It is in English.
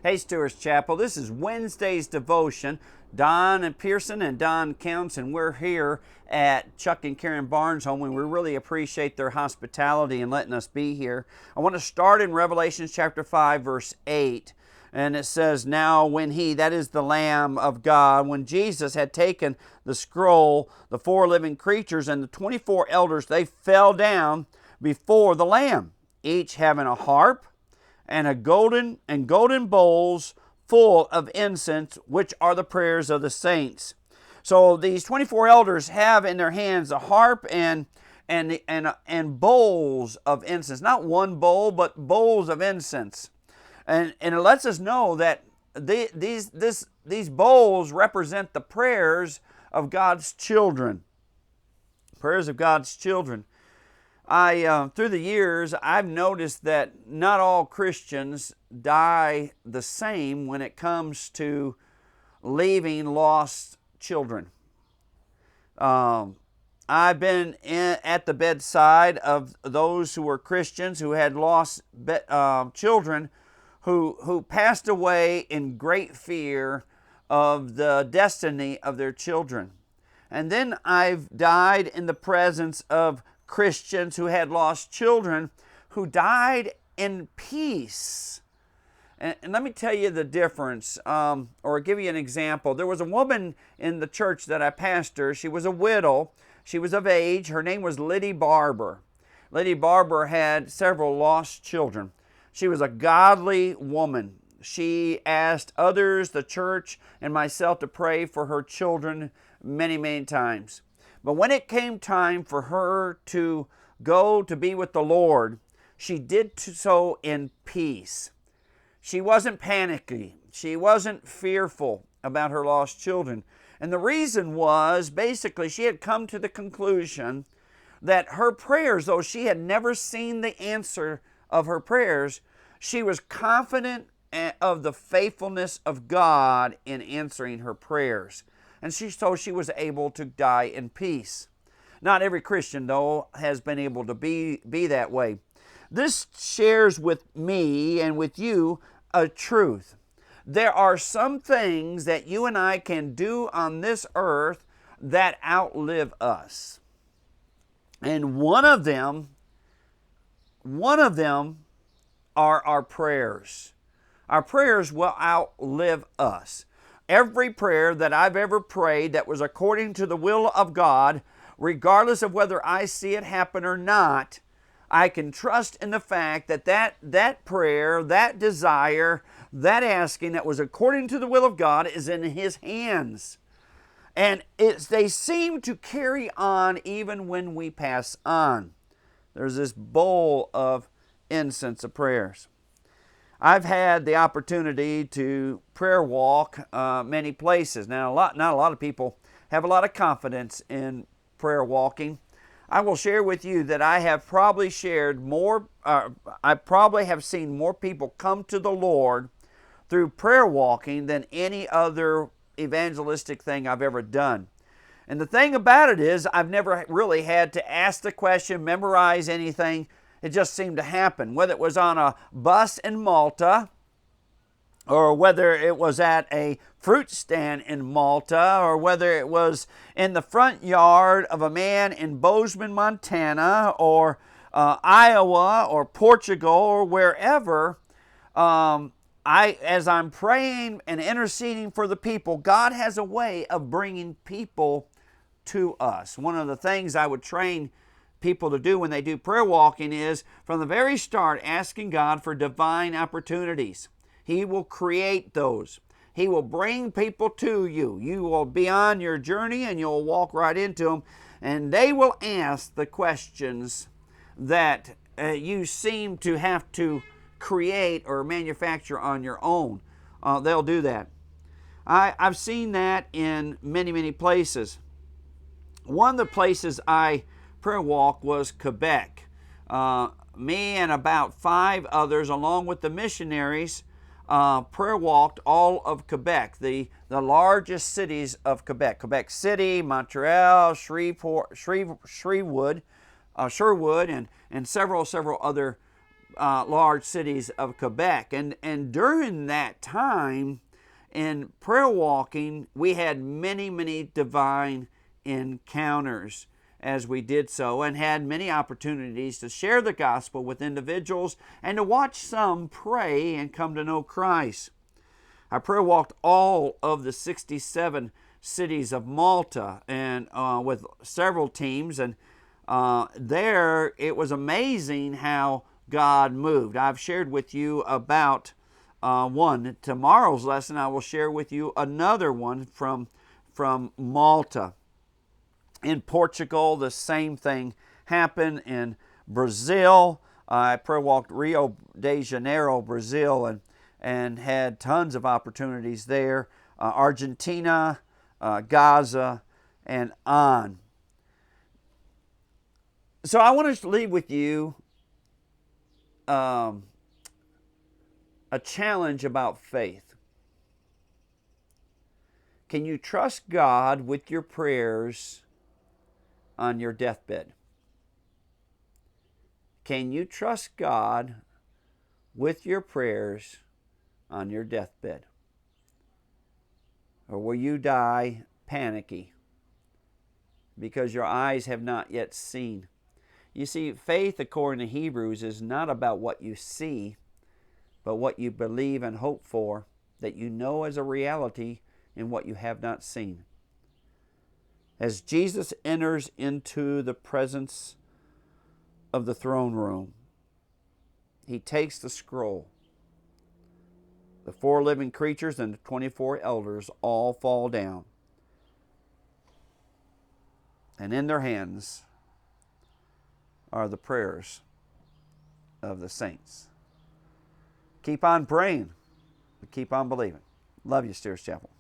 Hey, Stewart's Chapel. This is Wednesday's devotion. Don and Pierson and Don Counts, and we're here at Chuck and Karen Barnes' home, and we really appreciate their hospitality and letting us be here. I want to start in Revelation chapter 5, verse 8. And it says, "Now when he," that is the Lamb of God, "when Jesus had taken the scroll, the four living creatures and the 24 elders, they fell down before the Lamb, each having a harp and golden bowls full of incense, which are the prayers of the saints." So these 24 elders have in their hands a harp and bowls of incense. Not one bowl, but bowls of incense. And it lets us know that these bowls represent the prayers of God's children. Prayers of God's children. Through the years, I've noticed that not all Christians die the same when it comes to leaving lost children. I've been at the bedside of those who were Christians who had lost children who passed away in great fear of the destiny of their children. And then I've died in the presence of Christians who had lost children who died in peace. And let me tell you the difference, or give you an example. There was a woman in the church that I pastor. She was a widow. She was of age. Her name was Liddy Barber. Liddy Barber had several lost children. She was a godly woman. She asked others, the church, and myself to pray for her children many, many times. But when it came time for her to go to be with the Lord, she did so in peace. She wasn't panicky. She wasn't fearful about her lost children. And the reason was, basically, she had come to the conclusion that her prayers, though she had never seen the answer of her prayers, she was confident of the faithfulness of God in answering her prayers. And so she was able to die in peace. Not every Christian, though, has been able to be that way. This shares with me and with you a truth. There are some things that you and I can do on this earth that outlive us. And one of them are our prayers. Our prayers will outlive us. Every prayer that I've ever prayed that was according to the will of God, regardless of whether I see it happen or not, I can trust in the fact that prayer, that desire, that asking that was according to the will of God is in His hands. And they seem to carry on even when we pass on. There's this bowl of incense of prayers. I've had the opportunity to prayer walk many places. Now, not a lot of people have a lot of confidence in prayer walking. I will share with you that I have probably shared more, I probably have seen more people come to the Lord through prayer walking than any other evangelistic thing I've ever done. And the thing about it is, I've never really had to ask the question, memorize anything. It just seemed to happen, whether it was on a bus in Malta, or whether it was at a fruit stand in Malta, or whether it was in the front yard of a man in Bozeman, Montana, or Iowa, or Portugal, or wherever. As I'm praying and interceding for the people, God has a way of bringing people to us. One of the things I would train people to do when they do prayer walking is, from the very start, asking God for divine opportunities. He will create those. He will bring people to you. You will be on your journey and you'll walk right into them, and they will ask the questions that you seem to have to create or manufacture on your own. They'll do that. I've seen that in many, many places. One of the places I prayer walk was Quebec. Me and about 5 others, along with the missionaries, prayer walked all of Quebec, the largest cities of Quebec. Quebec City, Montreal, Sherwood, and several other large cities of Quebec. And during that time, in prayer walking, we had many, many divine encounters as we did so, and had many opportunities to share the gospel with individuals and to watch some pray and come to know Christ. I prayer walked all of the 67 cities of Malta, and with several teams, and there it was amazing how God moved. I've shared with you about one. Tomorrow's lesson I will share with you another one from Malta. In Portugal, the same thing happened. In Brazil, I prayer walked Rio de Janeiro, Brazil, and had tons of opportunities there. Argentina, Gaza, and on. So I want to leave with you a challenge about faith. Can you trust God with your prayers on your deathbed? Can you trust God with your prayers on your deathbed? Or will you die panicky because your eyes have not yet seen? You see, faith, according to Hebrews, is not about what you see, but what you believe and hope for, that you know as a reality in what you have not seen. As Jesus enters into the presence of the throne room, he takes the scroll. The 4 living creatures and the 24 elders all fall down. And in their hands are the prayers of the saints. Keep on praying, but keep on believing. Love you, Steers Chapel.